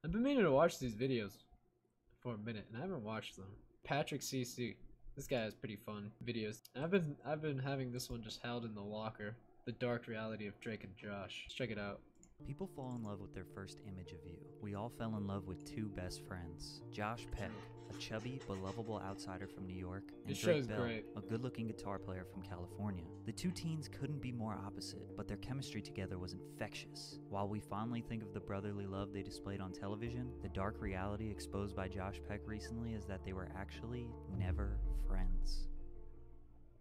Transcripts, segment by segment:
I've been meaning to watch these videos for a minute, and I haven't watched them. Patrick CC. This guy has pretty fun videos. I've been having this one just held in the locker. The dark reality of Drake and Josh. Let's check it out. People fall in love with their first image of you. We all fell in love with two best friends. Josh Peck, a chubby but lovable outsider from New York, and This Drake show's Bell, great. a good-looking guitar player from California. The two teens couldn't be more opposite, but their chemistry together was infectious. While we fondly think of the brotherly love they displayed on television, the dark reality exposed by Josh Peck recently is that they were actually never friends.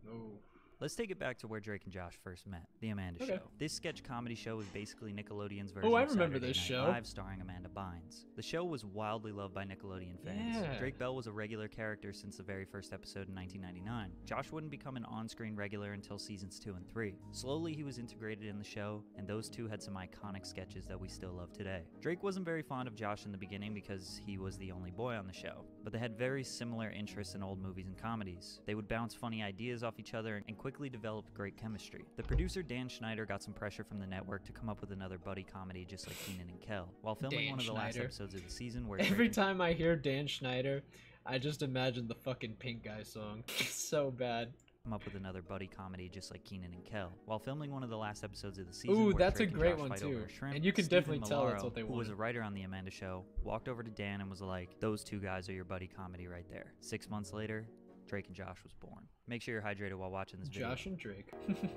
Oh. Let's take it back to where Drake and Josh first met, The Amanda Okay. Show. This sketch comedy show was basically Nickelodeon's version I of remember Saturday this Night show. Live starring Amanda Bynes. The show was wildly loved by Nickelodeon fans. Yeah. Drake Bell was a regular character since the very first episode in 1999. Josh wouldn't become an on-screen regular until seasons 2 and 3. Slowly, he was integrated in the show, and those two had some iconic sketches that we still love today. Drake wasn't very fond of Josh in the beginning because he was the only boy on the show, but they had very similar interests in old movies and comedies. They would bounce funny ideas off each other and quickly develop great chemistry. The producer Dan Schneider got some pressure from the network to come up with another buddy comedy just like Keenan and Kel. While filming Dan one of the last Schneider. episodes of the season where Every time I hear Dan Schneider, I just imagine the fucking Pink Guy song. It's so bad. come up with another buddy comedy just like Keenan and Kel. While filming one of the last episodes of the season, Ooh, where that's a Drake and great Josh one fight over too. a shrimp, And you can Stephen definitely tell that's Malaro, what they who was a wanted. writer on The Amanda Show, walked over to Dan and was like, "Those two guys are your buddy comedy right there." 6 months later, Drake and Josh was born. Make sure you're hydrated while watching this video. Josh and Drake.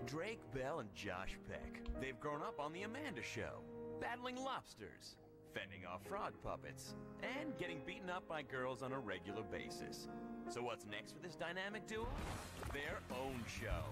Drake Bell and Josh Peck. They've grown up on The Amanda Show, battling lobsters, fending off frog puppets, and getting beaten up by girls on a regular basis. So what's next for this dynamic duo? Their own show.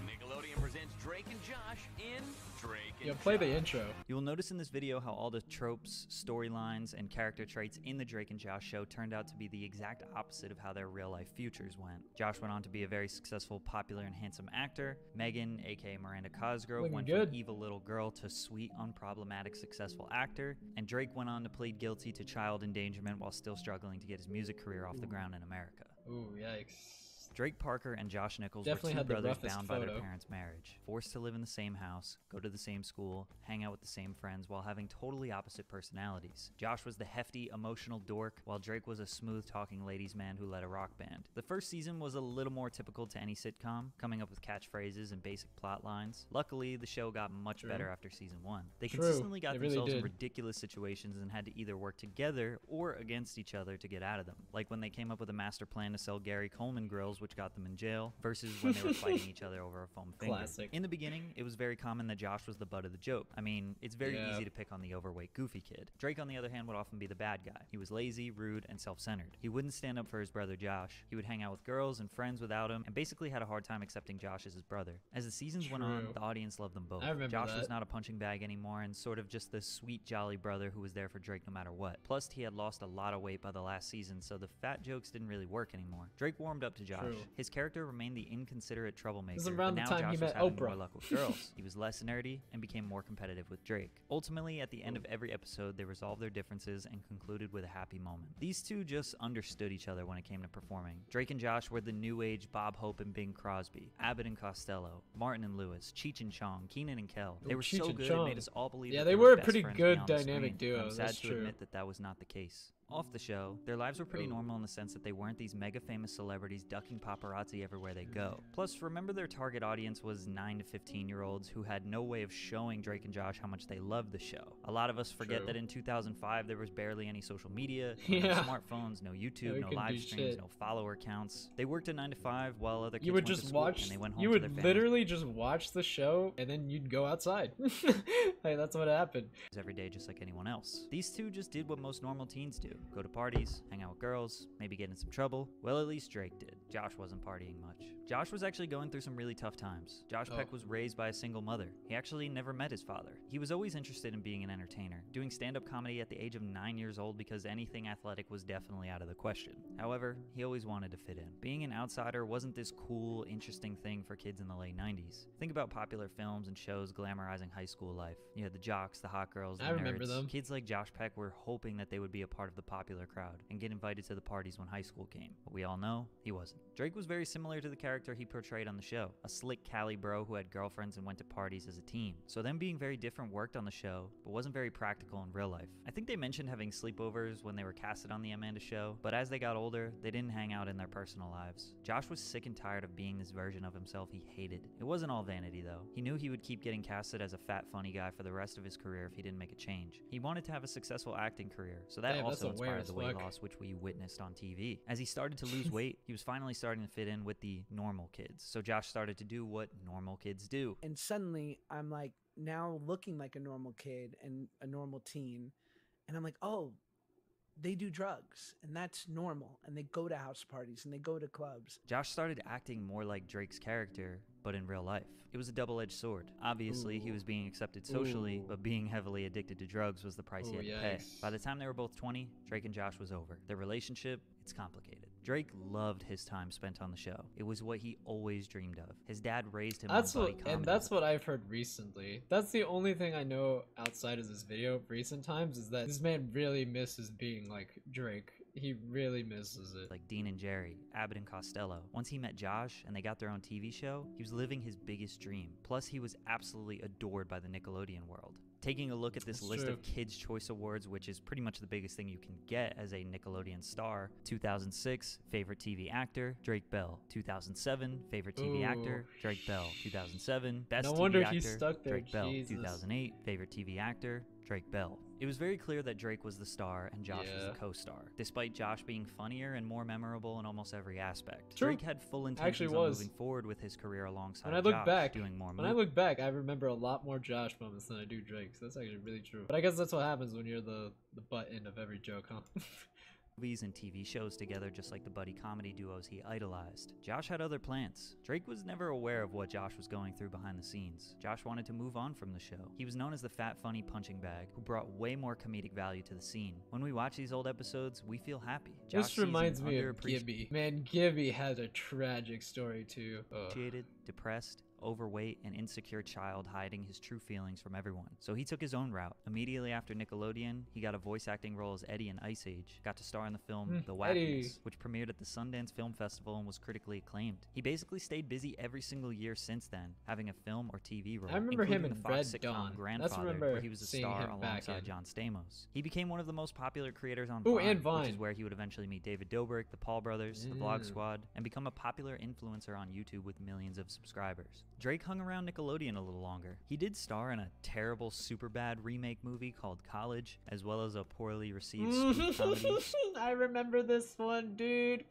Nickelodeon presents Drake and Josh in Drake and Yo, play the Josh. intro. You will notice in this video how all the tropes, storylines, and character traits in the Drake and Josh show turned out to be the exact opposite of how their real-life futures went. Josh went on to be a very successful, popular, and handsome actor. Megan, aka Miranda Cosgrove, Looking went good. from evil little girl to sweet, unproblematic, successful actor. And Drake went on to plead guilty to child endangerment while still struggling to get his music career off the ground in America. Ooh, yikes. Drake Parker and Josh Nichols Definitely were two had the brothers roughest bound by their photo. parents' marriage, forced to live in the same house, go to the same school, hang out with the same friends while having totally opposite personalities. Josh was the hefty, emotional dork, while Drake was a smooth-talking ladies' man who led a rock band. The first season was a little more typical to any sitcom, coming up with catchphrases and basic plot lines. Luckily, the show got much True. better after season 1. They True. consistently got They really themselves in did. ridiculous situations and had to either work together or against each other to get out of them. Like when they came up with a master plan to sell Gary Coleman grills, which got them in jail, versus when they were fighting each other over a foam finger. Classic. In the beginning, it was very common that Josh was the butt of the joke. I mean, it's very Yeah. easy to pick on the overweight, goofy kid. Drake, on the other hand, would often be the bad guy. He was lazy, rude, and self-centered. He wouldn't stand up for his brother Josh. He would hang out with girls and friends without him, and basically had a hard time accepting Josh as his brother. As the seasons went on, True. the audience loved them both. I remember Josh was that. not a punching bag anymore and sort of just the sweet, jolly brother who was there for Drake no matter what. Plus, he had lost a lot of weight by the last season, so the fat jokes didn't really work anymore. Drake warmed up to Josh. True. His character remained the inconsiderate troublemaker, This is around but the now time he Josh was met having Oprah. more luck with girls. He was less nerdy and became more competitive with Drake. Ultimately, at the end of every episode, they resolved their differences and concluded with a happy moment. These two just understood each other when it came to performing. Drake and Josh were the new age Bob Hope and Bing Crosby, Abbott and Costello, Martin and Lewis, Cheech and Chong, Keenan and Kel. They Ooh, were Cheech so and good it Chong. made us all believe Yeah, that they were were a best pretty friends good beyond the dynamic screen. duo, I'm sad that's to true. admit that that was not the case. Off the show, their lives were pretty Ooh. normal in the sense that they weren't these mega famous celebrities ducking paparazzi everywhere they go. Plus, remember their target audience was 9 to 15-year-olds who had no way of showing Drake and Josh how much they loved the show. A lot of us forget True. that in 2005 there was barely any social media, Yeah. no smartphones, no Yeah, YouTube, we no couldn't live do streams, shit. no follower counts. They worked a 9 to 5 while other kids You would went to just school watch. and they went home You to would their families literally just watch the show and then you'd go outside. Like, that's what happened. every day just like anyone else. These two just did what most normal teens do. Go to parties, hang out with girls, maybe get in some trouble. Well, at least Drake did. Josh wasn't partying much. Josh was actually going through some really tough times. Josh Peck was raised by a single mother. He actually never met his father. He was always interested in being an entertainer, doing stand-up comedy at the age of 9 years old because anything athletic was definitely out of the question. However, he always wanted to fit in. Being an outsider wasn't this cool, interesting thing for kids in the late 90s. Think about popular films and shows glamorizing high school life. You had the jocks, the hot girls, the I remember nerds. them. Kids like Josh Peck were hoping that they would be a part of the popular crowd and get invited to the parties when high school came. But we all know he wasn't. Drake was very similar to the character character he portrayed on the show, a slick Cali bro who had girlfriends and went to parties as a teen. So them being very different worked on the show, but wasn't very practical in real life. I think they mentioned having sleepovers when they were casted on the Amanda show, but as they got older, they didn't hang out in their personal lives. Josh was sick and tired of being this version of himself he hated. It wasn't all vanity though. He knew he would keep getting casted as a fat funny guy for the rest of his career if he didn't make a change. He wanted to have a successful acting career, so that also inspired the weight loss which we witnessed on TV. As he started to lose weight, he was finally starting to fit in with the normal kids. So Josh started to do what normal kids do. And suddenly I'm like now looking like a normal kid and a normal teen, and I'm like, oh, they do drugs and that's normal, and they go to house parties and they go to clubs. Josh started acting more like Drake's character, but in real life. It was a double-edged sword. Obviously, he was being accepted socially, but being heavily addicted to drugs was the price he had to pay. By the time they were both 20, Drake and Josh was over. Their relationship, it's complicated. Drake loved his time spent on the show. It was what he always dreamed of. His dad raised him on body comedy. And that's what I've heard recently. That's the only thing I know outside of this video of recent times, is that this man really misses being like Drake. He really misses it. Like Dean and Jerry, Abbott and Costello. Once he met Josh and they got their own TV show, he was living his biggest dream. Plus, he was absolutely adored by the Nickelodeon world. Taking a look at this list of Kids' Choice Awards, which is pretty much the biggest thing you can get as a Nickelodeon star. 2006, Favorite TV Actor, Drake Bell. 2007, Favorite TV Actor, Drake Bell. 2007, Best TV Actor, Drake Bell. 2008, Favorite TV Actor, Drake Bell. It was very clear that Drake was the star and Josh was the co-star, despite Josh being funnier and more memorable in almost every aspect. Drake had full intentions on moving forward with his career alongside Josh, doing more movies. When I look back, I remember a lot more Josh moments than I do Drake, so that's actually really true. But I guess that's what happens when you're the butt end of every joke, huh? Movies and TV shows together, just like the buddy comedy duos he idolized. Josh had other plans. Drake was never aware of what Josh was going through behind the scenes. Josh wanted to move on from the show. He was known as the fat funny punching bag who brought way more comedic value to the scene. When we watch these old episodes, we feel happy. This reminds me of Gibby. Man, Gibby has a tragic story too. Appreciated, depressed, overweight, and insecure child hiding his true feelings from everyone. So he took his own route. Immediately after Nickelodeon, he got a voice acting role as Eddie in Ice Age, got to star in the film The Wackiness, which premiered at the Sundance Film Festival and was critically acclaimed. He basically stayed busy every single year since then, having a film or TV role. I remember him in the Fox Red sitcom Dawn. Grandfather, where he was a star alongside John Stamos. He became one of the most popular creators on Vine, which is where he would eventually meet David Dobrik, the Paul brothers, the Vlog Squad, and become a popular influencer on YouTube with millions of subscribers. Drake hung around Nickelodeon a little longer. He did star in a terrible Superbad remake movie called College, as well as a poorly received spoof comedy. I remember this one, dude.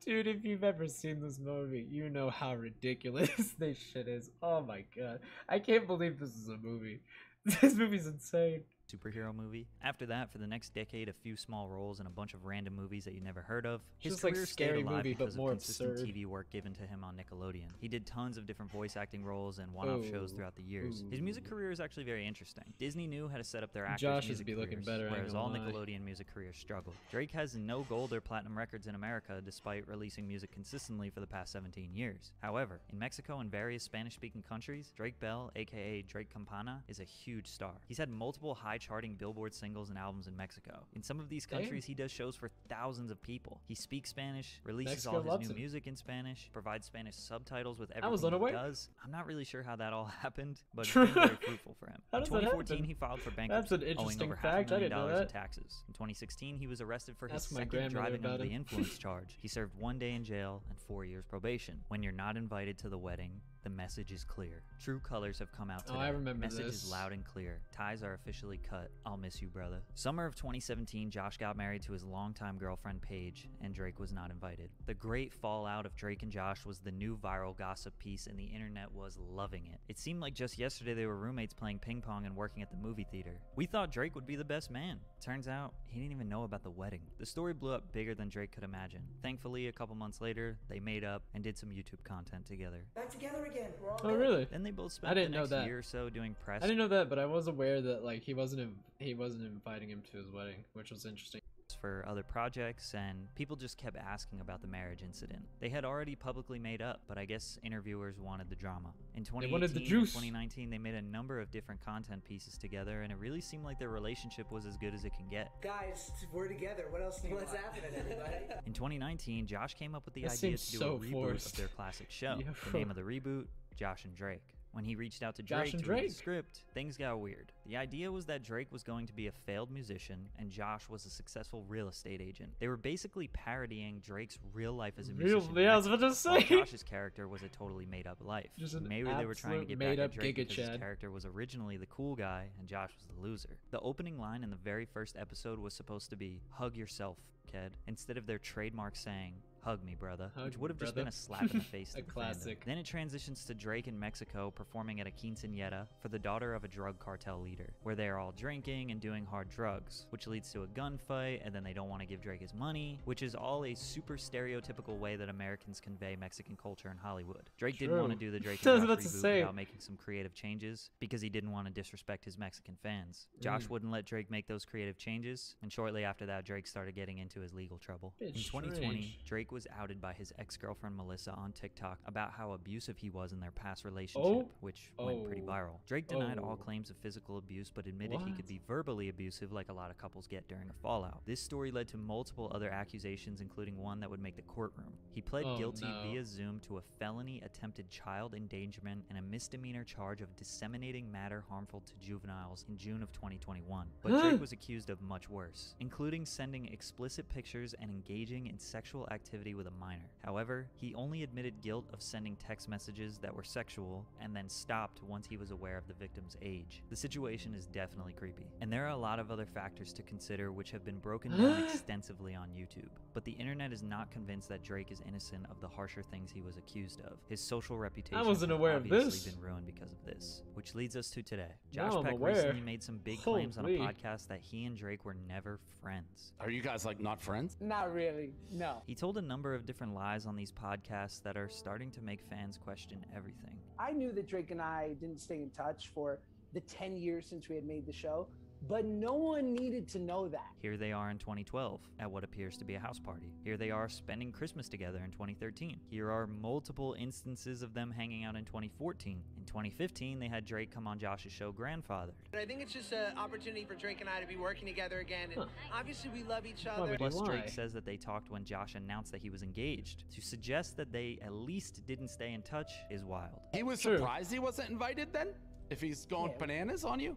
Dude, if you've ever seen this movie, you know how ridiculous this shit is. Oh my god. I can't believe this is a movie. This movie's insane. Superhero movie. After that, for the next decade, a few small roles in a bunch of random movies that you never heard of. His just career like stayed alive movie, because but more of consistent absurd. TV work given to him on Nickelodeon. He did tons of different voice acting roles and one-off shows throughout the years. His music career is actually very interesting. Disney knew how to set up their actors' music careers, whereas all Nickelodeon music careers struggled. Drake has no gold or platinum records in America despite releasing music consistently for the past 17 years. However, in Mexico and various Spanish-speaking countries, Drake Bell, aka Drake Campana, is a huge star. He's had multiple high-charting Billboard singles and albums in Mexico. In some of these countries, he does shows for thousands of people. He speaks Spanish, releases all his new music in Spanish, provides Spanish subtitles with everything he does. I'm not really sure how that all happened, but it's been very fruitful for him. In 2014, he filed for bankruptcy, owing over $500,000 in taxes. In 2016, he was arrested for his second driving under the influence charge. He served 1 day in jail and 4 years probation. When you're not invited to the wedding, the message is clear. True colors have come out today. I remember this. Message is loud and clear. Ties are officially cut. I'll miss you, brother. Summer of 2017, Josh got married to his longtime girlfriend, Paige, and Drake was not invited. The great fallout of Drake and Josh was the new viral gossip piece, and the internet was loving it. It seemed like just yesterday they were roommates playing ping pong and working at the movie theater. We thought Drake would be the best man. Turns out, he didn't even know about the wedding. The story blew up bigger than Drake could imagine. Thankfully, a couple months later, they made up and did some YouTube content together. Back together again. Oh really? Then they both spent the next year or so doing press. I didn't know that, but I was aware that like he wasn't inviting him to his wedding, which was interesting. for other projects, and people just kept asking about the marriage incident. They had already publicly made up, but I guess interviewers wanted the drama. In 2018 wanted the and juice. 2019, they made a number of different content pieces together, and it really seemed like their relationship was as good as it can get. Guys, we're together. What else do you want? What's happening, everybody? In 2019, Josh came up with the That idea seems to do so a reboot forced. of their classic show. Yeah. The name of the reboot, Josh and Drake. When he reached out to Josh Drake and to read Drake. the script, things got weird. The idea was that Drake was going to be a failed musician and Josh was a successful real estate agent. They were basically parodying Drake's real life as a musician. Yeah, I was about to while say. Josh's character was a totally made-up life. Just an Maybe they were trying to absolute get back made-up at Drake Giga because his Chad. character was originally the cool guy and Josh was the loser. The opening line in the very first episode was supposed to be, "Hug yourself, kid," instead of their trademark saying, "Hug me, brother," Hug which me, would have just brother. been a slap in the face A to the fandom. classic. Then it transitions to Drake in Mexico performing at a quinceañera for the daughter of a drug cartel leader, where they are all drinking and doing hard drugs, which leads to a gunfight, and then they don't want to give Drake his money, which is all a super stereotypical way that Americans convey Mexican culture in Hollywood. Drake didn't want to True. do the Drake I and was Josh about to reboot say. without making some creative changes because he didn't want to disrespect his Mexican fans. Josh wouldn't let Drake make those creative changes, and shortly after that, Drake started getting into his legal trouble. Bit In 2020, strange. Drake was outed by his ex-girlfriend Melissa on TikTok about how abusive he was in their past relationship, which went pretty viral. Drake denied all claims of physical abuse, but admitted he could What? be verbally abusive like a lot of couples get during a fallout. This story led to multiple other accusations, including one that would make the courtroom. He pled Oh, guilty no. via Zoom to a felony attempted child endangerment and a misdemeanor charge of disseminating matter harmful to juveniles in June of 2021. But Drake was accused of much worse, including sending explicit pictures and engaging in sexual activity with a minor. However, he only admitted guilt of sending text messages that were sexual and then stopped once he was aware of the victim's age. The situation is definitely creepy. And there are a lot of other factors to consider which have been broken down extensively on YouTube. But the internet is not convinced that Drake is innocent of the harsher things he was accused of. His social reputation wasn't has aware of obviously this. been ruined because of this. Which leads us to today. Now Josh I'm Peck aware. recently made some big claims on a Holy. podcast that he and Drake were never friends. Are you guys like not friends? Not really. No. He told a number of different lies on these podcasts that are starting to make fans question everything. I knew that Drake and I didn't stay in touch for the 10 years since we had made the show, but no one needed to know that. Here they are in 2012 at what appears to be a house party. Here they are spending Christmas together in 2013. Here are multiple instances of them hanging out in 2014. In 2015, they had Drake come on Josh's show Grandfathered. I think it's just an opportunity for Drake and I to be working together again. And obviously, we love each Why other. would you Plus, Drake lie? says that they talked when Josh announced that he was engaged. To suggest that they at least didn't stay in touch is wild. He was True. surprised he wasn't invited then? If he's going Yeah. bananas on you?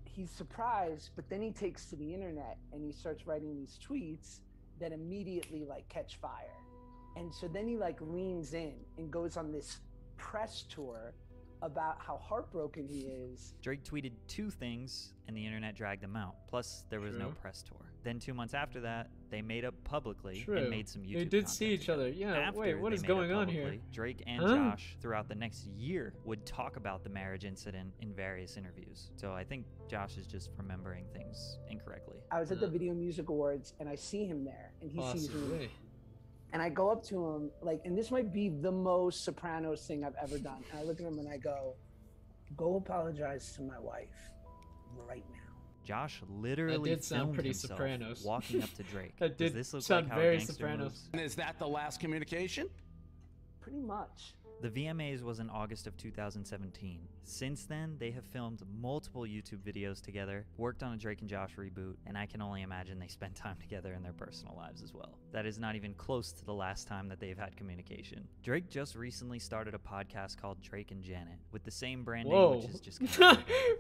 He's surprised, but then he takes to the internet and he starts writing these tweets that immediately like catch fire. And so then he like leans in and goes on this press tour about how heartbroken he is. Drake tweeted two things and the internet dragged them out. Plus, there was no True. press tour. Then 2 months after that, they made up publicly True. and made some YouTube They did see content each other. together. Yeah, After wait, what they is made up going on here? publicly, Drake and Huh? Josh, throughout the next year, would talk about the marriage incident in various interviews. So I think Josh is just remembering things incorrectly. I was at the Yeah. Video Music Awards and I see him there and he sees me. Possibly. And I go up to him like, and this might be the most Sopranos thing I've ever done. And I look at him and I go apologize to my wife right now. Josh literally did sound filmed pretty himself Sopranos. walking up to Drake. That Does did this look sound like how a very gangster Sopranos. moves? And is that the last communication? Pretty much. The VMAs was in August of 2017. Since then, they have filmed multiple YouTube videos together, worked on a Drake and Josh reboot, and I can only imagine they spent time together in their personal lives as well. That is not even close to the last time that they've had communication. Drake just recently started a podcast called Drake and Janet, with the same branding, Whoa. which is just kind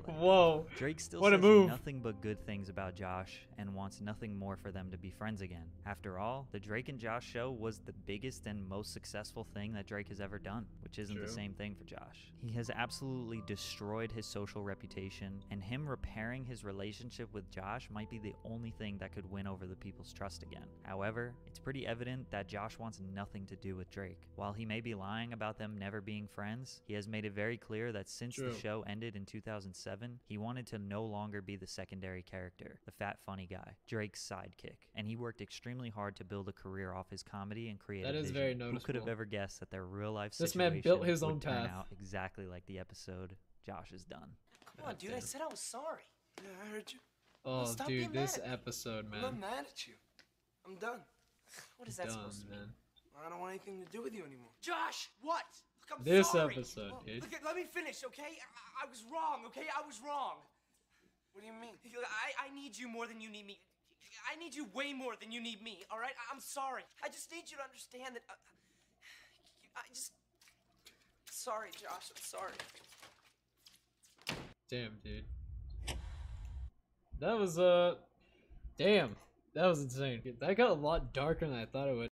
of Whoa. Drake still What a says move. nothing but good things about Josh and wants nothing more for them to be friends again. After all, the Drake and Josh show was the biggest and most successful thing that Drake has ever done, which isn't the True. same thing for Josh. He has absolutely destroyed his social reputation, and him repairing his relationship with Josh might be the only thing that could win over the people's trust again. However, it's pretty evident that Josh wants nothing to do with Drake. While he may be lying about them never being friends, he has made it very clear that since True. the show ended in 2007, he wanted to no longer be the secondary character, the fat funny guy, Drake's sidekick, and he worked extremely hard to build a career off his comedy and creative That is vision. very Who could have noticeable. ever guessed that their real life This situation man built his would own turn path. out exactly like the episode Josh has done. Come on, dude. I said I was sorry. Yeah, I heard you. Oh, Stop dude, being this mad at me. episode, I'm not man. mad at you. I'm done. What is that Done, supposed to mean? man. I don't want anything to do with you anymore. Josh, what? Look, I'm This sorry. episode, dude. Look, let me finish, okay? I was wrong, okay? I was wrong. What do you mean? I need you more than you need me. I need you way more than you need me, all right? I'm sorry. I just need you to understand that. Sorry, Josh. I'm sorry. Damn, dude. That was damn. That was insane. That got a lot darker than I thought it would.